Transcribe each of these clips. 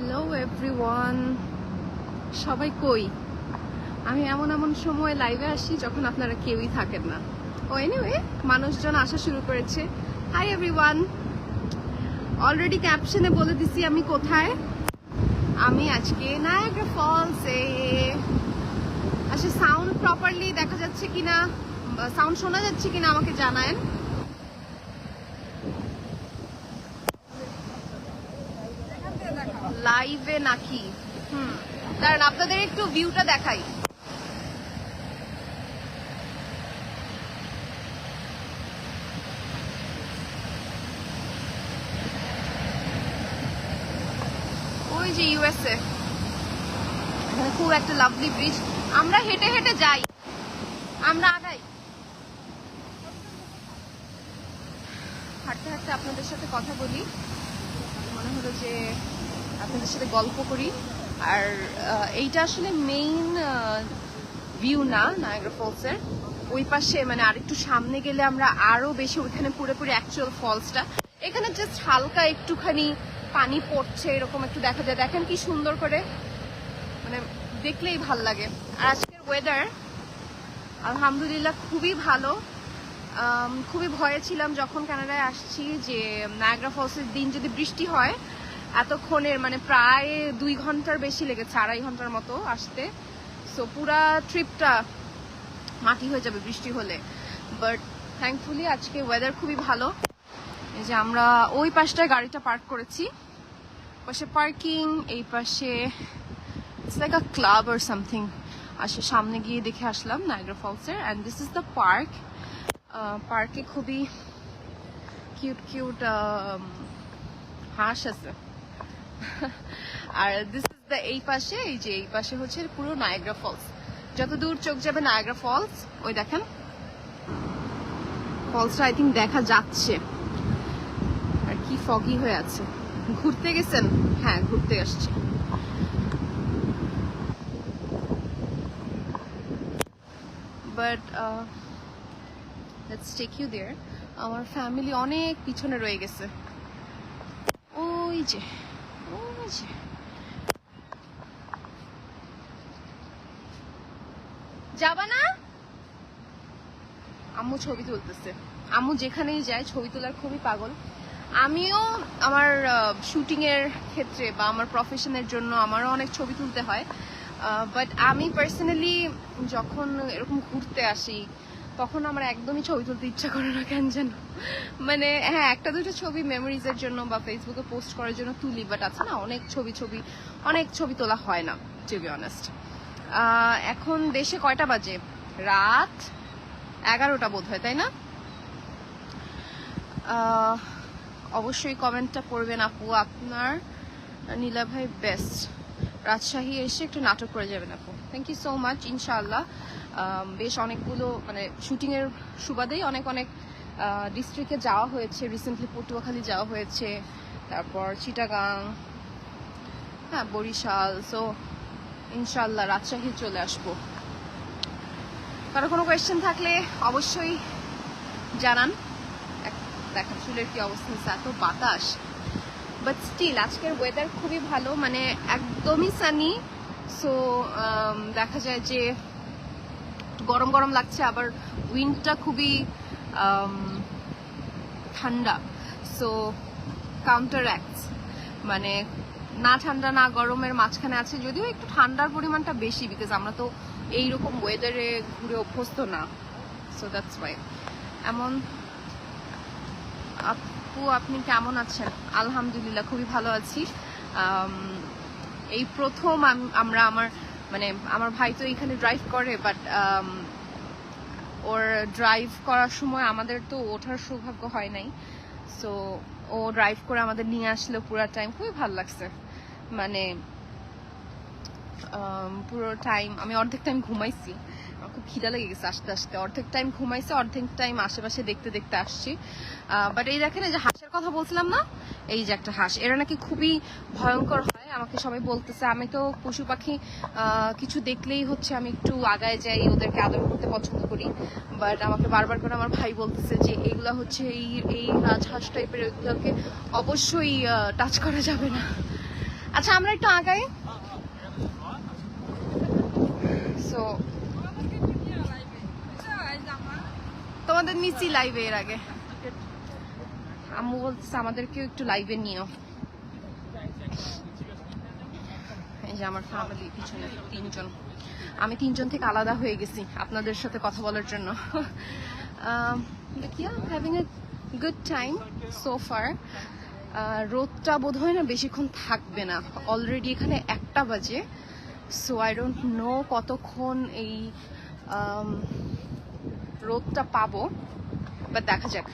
Hello everyone, সবাই কই? আমি এমন এমন সময় লাইভে আসি যখন আপনারা কেউই থাকেন না। ও এনিওয়ে, মানুষজন আসা শুরু করেছে। হাই এভরিওয়ান, অলরেডি ক্যাপশনে বলে দিছি আমি কোথায়। আমি আজকে নায়াগ্রা ফলসে। আচ্ছা, সাউন্ড প্রপারলি দেখা যাচ্ছে কিনা, সাউন্ড শোনা যাচ্ছে কিনা আমাকে জানায়েন। লাইভে নাকি? কারণ আপনাদের একটু ভিউটা দেখাই। ওই যে ইউএসএ, এখানে খুব একটা লাভলি ব্রিজ। আমরা হেঁটে হেঁটে যাই, আমরা আগাই। হাঁটতে হাঁটতে আপনাদের সাথে কথা বলি, মনে হলো যে আপনাদের সাথে গল্প করি। আর এইটা আসলে মেইন ভিউ না নায়াগ্রা ফলসের। ওই পাশে মানে আরেকটু সামনে গেলে আমরা আরো বেশি ওইখানে পুরোপুরি অ্যাকচুয়াল ফলসটা। এখানে জাস্ট হালকা একটুখানি পানি পড়ছে, এরকম একটু দেখা যায়। দেখেন কি সুন্দর করে, মানে দেখলেই ভাল লাগে। আর আজকের ওয়েদার আলহামদুলিল্লাহ খুবই ভালো। খুবই ভয়ে ছিলাম যখন কানাডায় আসছি যে নায়াগ্রা ফলসের দিন যদি বৃষ্টি হয়, এতক্ষণের মানে প্রায় 2 ঘন্টার বেশি লেগেছে, 2.5 ঘন্টার মতো আসতে। সো পুরা ট্রিপটা মাটি হয়ে যাবে বৃষ্টি হলে। বাট থ্যাঙ্কফুলি আজকে ওয়েদার খুবই ভালো। এই যে আমরা ওই পাশটায় গাড়িটা পার্ক করেছি, পাশে পার্কিং, এই পাশে it's like a club or something. আসে সামনে গিয়ে দেখে আসলাম নায়াগ্রা ফলসের। And this is the park. পার্কে খুবই কিউট কিউট হাঁস আছে। আর দিস ইজ দ্য এই পাশে, এই যে এই পাশে হচ্ছে পুরো নায়াগ্রা ফলস। যত দূর চোখ যাবে নায়াগ্রা ফলস। ওই দেখেন ফলসটা আই থিঙ্ক দেখা যাচ্ছে। আর কি ফগি হয়ে আছে। ঘুরতে গেছেন? হ্যাঁ, ঘুরতে আসছি। But let's take you there. আমার ফ্যামিলি অনেক পিছনে রয়ে গেছে। ওই যে ওই যে যাবা না? আম্মু ছবি তুলতেছে। আম্মু যেখানেই যায় ছবি তোলার খুবই পাগল। আমিও আমার শুটিং এর ক্ষেত্রে বা আমার প্রফেশনের জন্য আমারও অনেক ছবি তুলতে হয়। বাট আমি পার্সোনালি যখন এরকম ঘুরতে আসি তখন আমার একদমই ছবি তুলতে ইচ্ছা করে না, কেন যেন। মানে হ্যাঁ, একটা দুটো ছবি মেমোরিজের জন্য বা ফেসবুকে পোস্ট করার জন্য তুলি, বাট আছে না অনেক ছবি তোলা হয় না, টু বি অনেস্ট। এখন দেশে কয়টা বাজে? রাত 11টা বোধ হয়, তাই না? অবশ্যই কমেন্টটা পড়বেন আপু। আপনার নীলা ভাই বেস্ট। রাজশাহী এসে একটু নাটক করে যাবেন আপু। Thank you so much. ইনশাআল্লাহ বেশ অনেকগুলো মানে শুটিংয়ের সুবাদেই অনেক ডিস্ট্রিক্টে যাওয়া হয়েছে। রিসেন্টলি পটুয়াখালী যাওয়া হয়েছে, তারপর চিটাগাং, হ্যাঁ বরিশাল। সো ইনশাআল্লাহ রাজশাহী চলে আসবো। কারো কোনো কোয়েশ্চেন থাকলে অবশ্যই জানান। দেখেন চুলের কি অবস্থা হচ্ছে, এত বাতাস। বাট স্টিল আজকের ওয়েদার খুবই ভালো, মানে একদমই সানি। সো দেখা যায় যে গরম গরম লাগছে, আবার উইন্ডটা খুবই ঠান্ডা। সো কাউন্টার অ্যাক্টস, মানে না ঠান্ডা না গরমের মাঝখানে আছে, যদিও একটু ঠান্ডার পরিমাণটা বেশি, বিকজ আমরা তো এইরকম ওয়েদারে ঘুরে অভ্যস্ত না। সো দ্যাটস ওয়াই এমন। আপু আপনি কেমন আছেন? আলহামদুলিল্লাহ খুবই ভালো আছি। এই প্রথম আমার ভাই তো এখানে ড্রাইভ করে, বাট ওর ড্রাইভ করার সময় আমাদের তো ওঠার সৌভাগ্য হয় নাই। সো ও ড্রাইভ করে আমাদের নিয়ে আসলো পুরো টাইম, খুবই ভালো লাগছে। মানে পুরো টাইম আমি অর্ধেক টাইম ঘুমাইছি, আমার খুব খিদা লেগে গেছে আসতে আসতে। অর্ধেক টাইম ঘুমাইছি, অর্ধেক টাইম আশেপাশে দেখতে দেখতে আসছি। বাট এই দেখেন, এই যে হাঁসের কথা বলছিলাম না, এই যে একটা হাঁস, এরা নাকি খুবই ভয়ঙ্কর হয়। আমাকে সবাই বলতেছে, আমি তো পশু পাখি কিছু দেখলেই হচ্ছে আমি একটু আগায় যাই, ওদেরকে আদর করতে পছন্দ করি। বাট আমাকে বারবার করে আমার ভাই বলতেছে যে এগুলা হচ্ছে এই রাজহাঁস টাইপের, এগুলোকে অবশ্যই টাচ করা যাবে না। আচ্ছা আমরা একটু আগাই। সো তোমাদের নিচি লাইভে এর আগে আম্মু বলছে আমাদেরকেও একটু লাইভে নিও। এই যে আমার ফ্যামিলি পিছনে 3 জন, আমি 3 জন থেকে আলাদা হয়ে গেছি আপনাদের সাথে কথা বলার জন্য। Having a good time so far. রোদটা বোধহয় না বেশিক্ষণ থাকবে না, অলরেডি এখানে 1টা বাজে। সো আই ডোন্ট নো কতক্ষণ এই রোদটা পাবো, বাট দেখা যাক।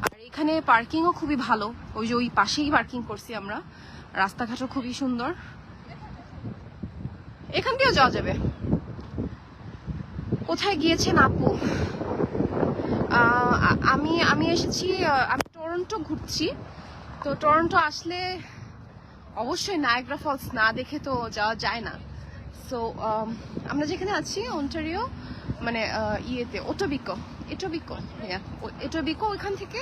আর এখানে পার্কিংও খুবই ভালো, ওই যে ওই পাশেই পার্কিং করছি আমরা। রাস্তাঘাটও খুবই সুন্দর, এখান দিয়েও যাওয়া যাবে। কোথায় গিয়েছেন আপু? আমি এসেছি, আমি টরন্টো ঘুরছি। তো টরন্টো আসলে অবশ্যই নায়াগ্রা ফলস না দেখে তো যাওয়া যায় না। সো আমরা যেখানে আছি অন্টারিও, মানে ইয়েতে এটোবিকো ওইখান থেকে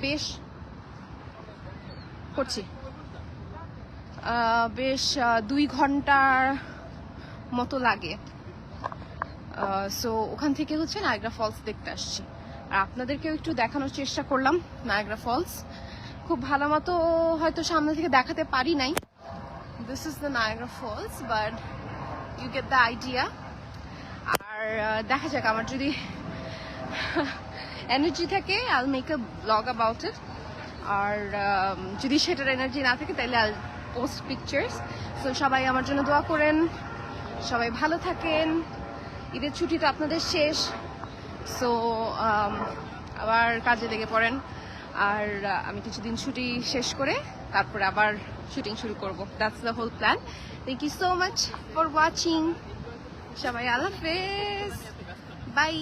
বেশ করছি বেশ 2 ঘন্টার মতো লাগে। সো ওখান থেকে হচ্ছে নায়াগ্রা ফলস দেখতে আসছি, আর আপনাদেরকেও একটু দেখানোর চেষ্টা করলাম নায়াগ্রা ফলস। খুব ভালো মতো হয়তো সামনে থেকে দেখাতে পারি নাই। This is the Niagara Falls, but you get the idea. আর দেখা যাক, আমার যদি এনার্জি থাকে I will make a vlog about it, আর যদি সেটার এনার্জি না থাকে তাহলে আই পোস্ট পিকচার্স। সো সবাই আমার জন্য দোয়া করেন, সবাই ভালো থাকেন। ঈদের ছুটি তো আপনাদের শেষ, সো আবার কাজে লেগে পড়েন। আর আমি কিছুদিন ছুটি শেষ করে তারপরে আবার শুটিং শুরু করব। That's the whole plan. Thank you so much for watching. সবাই আল্লাহ হাফেজ, বাই।